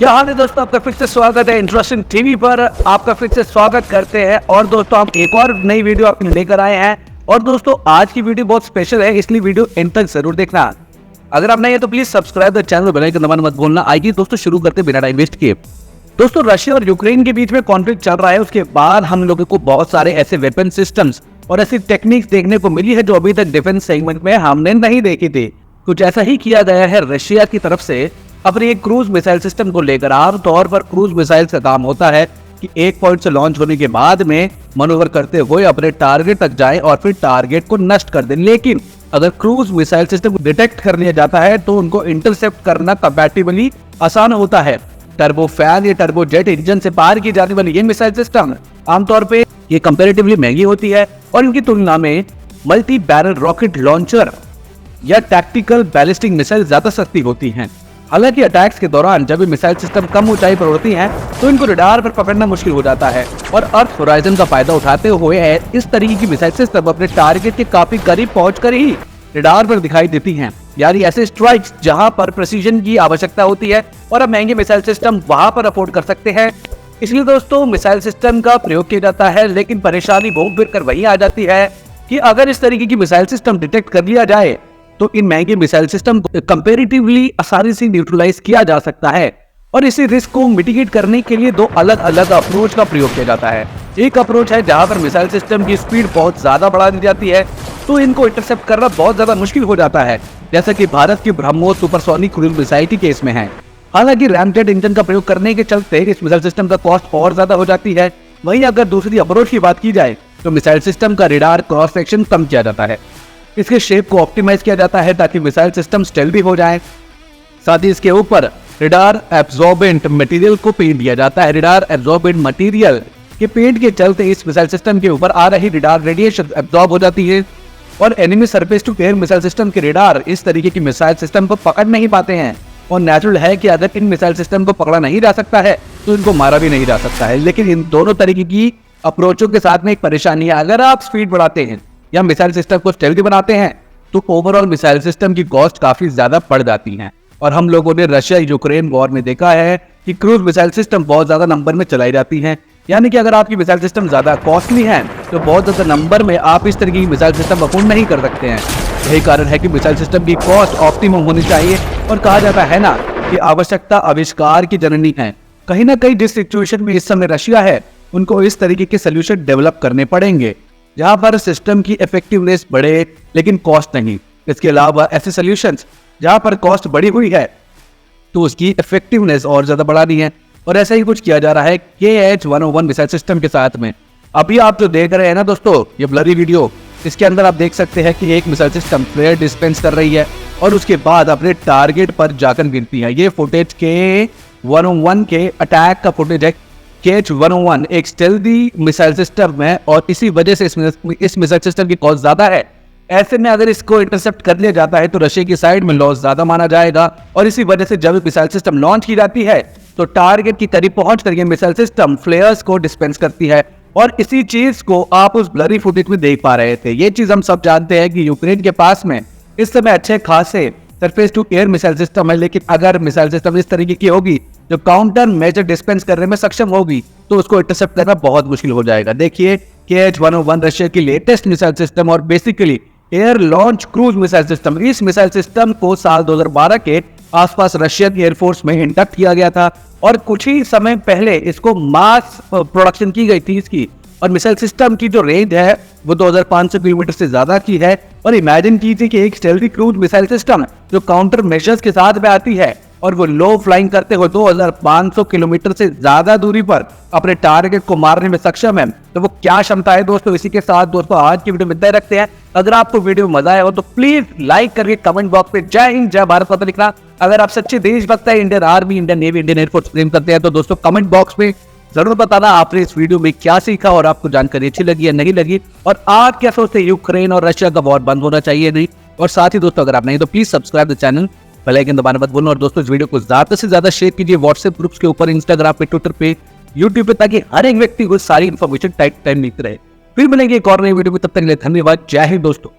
क्या हाल है दोस्तों, आपका फिर से स्वागत है इंटरेस्टिंग टीवी पर। आपका फिर से स्वागत करते हैं और दोस्तों हम एक और नई वीडियो आपके लेकर आए हैं। और दोस्तों आज की वीडियो बहुत स्पेशल है, इसलिए वीडियो एंड तक जरूर देखना। अगर आप नहीं है तो please subscribe the channel, bell icon दबाना मत भूलना। आइए दोस्तों शुरू करते बिना टाइम वेस्ट किए। दोस्तों रशिया और यूक्रेन के बीच में कॉन्फ्लिक्ट चल रहा है, उसके बाद हम लोगों को बहुत सारे ऐसे वेपन सिस्टम्स और ऐसी टेक्निक्स देखने को मिली है जो अभी तक डिफेंस सेगमेंट में हमने नहीं देखी थी। कुछ ऐसा ही किया गया है रशिया की तरफ से अपने एक क्रूज मिसाइल सिस्टम को लेकर। आमतौर पर क्रूज मिसाइल का काम होता है कि एक पॉइंट से लॉन्च होने के बाद में मनोवर करते हुए अपने टारगेट तक जाए और फिर टारगेट को नष्ट कर दे। लेकिन अगर क्रूज मिसाइल सिस्टम को डिटेक्ट कर लिया जाता है तो उनको इंटरसेप्ट करना कंपैटिबली आसान होता है। टर्बो फैन या टर्बो जेट इंजन से पार की जाने वाली ये मिसाइल सिस्टम आमतौर पे ये कंपैरेटिवली महंगी होती है और इनकी तुलना में मल्टी बैरल रॉकेट लॉन्चर या टैक्टिकल बैलिस्टिक मिसाइल ज्यादा सस्ती होती हैं। हालांकि अटैक्स के दौरान जब ये मिसाइल सिस्टम कम ऊंचाई पर होती हैं तो इनको रडार पर पकड़ना मुश्किल हो जाता है और अर्थ होराइजन का फायदा उठाते हुए इस तरीके की मिसाइल सिस्टम अपने टारगेट के काफी करीब पहुंचकर ही रडार पर दिखाई देती हैं। यानी ऐसे स्ट्राइक्स जहां पर प्रिसीजन की आवश्यकता होती है और अब महंगे मिसाइल सिस्टम वहां पर अफोर्ड कर सकते हैं। इसलिए दोस्तों मिसाइल सिस्टम का प्रयोग किया जाता है, लेकिन परेशानी घूम फिर कर वही आ जाती है कि अगर इस तरीके की मिसाइल सिस्टम डिटेक्ट कर लिया जाए तो इन महंगे मिसाइल सिस्टम को कंपैरेटिवली आसानी से न्यूट्रलाइज किया जा सकता है। और इसी रिस्क को मिटिगेट करने के लिए दो अलग अलग अप्रोच का प्रयोग किया जाता है। एक अप्रोच है जहां पर मिसाइल सिस्टम की स्पीड बहुत ज्यादा बढ़ा दी जाती है तो इनको इंटरसेप्ट करना बहुत ज्यादा मुश्किल हो जाता है, जैसा कि भारत की ब्रह्मोस सुपरसोनिक क्रूज मिसाइल के केस में है। हालांकि रैमजेट इंजन का प्रयोग करने के चलते इस मिसाइल सिस्टम का कॉस्ट और ज्यादा हो जाती है। वहीं अगर दूसरी अप्रोच की बात की जाए तो मिसाइल सिस्टम का रेडार क्रॉस सेक्शन कम किया जाता है, इसके शेप को ऑप्टिमाइज किया जाता है ताकि मिसाइल सिस्टम स्टेल्दी हो जाए। साथ ही इसके ऊपर रेडार एब्जॉर्बेंट मटेरियल को पेंट किया जाता है। रेडार एब्जॉर्बेंट मटेरियल के पेंट के चलते इस मिसाइल सिस्टम के ऊपर आ रही रेडार रेडिएशन एब्जॉर्ब हो जाती है और enemy surface to air missile system के रेडार इस तरीके की मिसाइल सिस्टम को पकड़ नहीं पाते हैं। और नेचुरल है कि अगर इन मिसाइल सिस्टम को पकड़ा नहीं जा सकता है तो इनको मारा भी नहीं जा सकता है। लेकिन इन दोनों तरीके की अप्रोचों के साथ में एक परेशानी है, अगर आप स्पीड बढ़ाते हैं या मिसाइल सिस्टम को स्टेल्दी बनाते हैं तो ओवरऑल मिसाइल सिस्टम की कॉस्ट काफी ज्यादा बढ़ जाती है। और हम लोगों ने रशिया यूक्रेन वॉर में देखा है कि क्रूज मिसाइल सिस्टम बहुत ज्यादा नंबर में चलाई जाती हैं। यानी कि अगर आपकी मिसाइल सिस्टम ज्यादा कॉस्टली है तो बहुत ज्यादा नंबर में आप इस तरीके की मिसाइल सिस्टम अफोर्ड नहीं कर सकते हैं। यही कारण है कि मिसाइल सिस्टम की कॉस्ट ऑप्टिमम होनी चाहिए। और कहा जाता है ना कि आवश्यकता आविष्कार की जननी है। कहीं ना कहीं जिस सिचुएशन में इस समय रशिया है उनको इस तरीके के सोल्यूशन डेवलप करने पड़ेंगे जहां पर सिस्टम की इफेक्टिवनेस बढ़े लेकिन कॉस्ट नहीं। इसके अलावा ऐसे सॉल्यूशंस जहां पर कॉस्ट बढ़ी हुई है तो उसकी इफेक्टिवनेस और ज्यादा बढ़ानी है। और ऐसा ही कुछ किया जा रहा है KH-101 मिसाइल सिस्टम के साथ में। अभी आप जो देख रहे हैं ना दोस्तों ये ब्लरी वीडियो, इसके अंदर आप देख सकते हैं कि एक मिसाइल सिस्टम फ्लेयर डिस्पेंस कर रही है और उसके बाद अपने टारगेट पर जाकर गिरती है। ये फुटेज KH-101 के अटैक का फुटेज है। KH-101 एक स्टेल्दी मिसाइल सिस्टम है और इसी वजह से इस मिसाइल सिस्टम की कॉस्ट ज्यादा है। ऐसे में अगर इसको इंटरसेप्ट कर लिया जाता है तो रशिया की साइड में लॉस ज्यादा माना जाएगा। और इसी वजह से जब मिसाइल सिस्टम लॉन्च की जाती है तो टारगेट की करीब पहुंच करके मिसाइल सिस्टम फ्लेयर्स को डिस्पेंस करती है। और इसी चीज को आप उस ब्लरी फुटेज में देख पा रहे थे। ये चीज हम सब जानते हैं कि यूक्रेन के पास में इस समय अच्छे खासे surface to air missile system है, लेकिन अगर मिसाइल सिस्टम इस तरीके की होगी जो काउंटर मेजर डिस्पेंस करने में सक्षम होगी तो उसको इंटरसेप्ट करना बहुत मुश्किल हो जाएगा। देखिए KH-101 रशिया की लेटेस्ट मिसाइल सिस्टम और basically air launch cruise missile system. इस मिसाइल सिस्टम को साल 2012 के आसपास रशियन एयरफोर्स में इंडक्ट किया गया था और कुछ ही समय पहले इसको मास प्रोडक्शन की गई थी इसकी। और मिसाइल सिस्टम की जो रेंज है वो 2500 किलोमीटर से ज्यादा की है। और इमेजिन कीजिए कि एक स्टेल्दी क्रूज मिसाइल सिस्टम जो काउंटर मेजर्स के साथ में आती है और वो लो फ्लाइंग करते हुए 2500 किलोमीटर से ज्यादा दूरी पर अपने टारगेट को मारने में सक्षम है, तो वो क्या क्षमता है दोस्तों। इसी के साथ दोस्तों आज की वीडियो में इतना रखते हैं। अगर आपको वीडियो में मजा आया हो तो प्लीज लाइक करके कमेंट बॉक्स में जय हिंद जय भारत पता लिखना। अगर आप सच्चे देशभक्त है, Indian army, Indian navy, Indian air force प्रेम करते हैं तो दोस्तों कमेंट बॉक्स में जरूर बताना आपने इस वीडियो में क्या सीखा और आपको जानकारी अच्छी लगी या नहीं लगी। और आप क्या सोचते हैं यूक्रेन और रशिया का वॉर बंद होना चाहिए नहीं। और साथ ही दोस्तों अगर आप नहीं तो please subscribe the channel, bell icon दबाना मत भूलना। और दोस्तों इस वीडियो को ज्यादा से ज्यादा शेयर कीजिए व्हाट्सएप ग्रुप्स के ऊपर, इंस्टाग्राम पे, ट्विटर पे, यूट्यूब पे, ताकि हर एक व्यक्ति को सारी इन्फॉर्मेशन टाइम मिलती रहे। फिर मिलेंगे एक और नई वीडियो में, तब तक के लिए धन्यवाद। जय हिंद दोस्तों।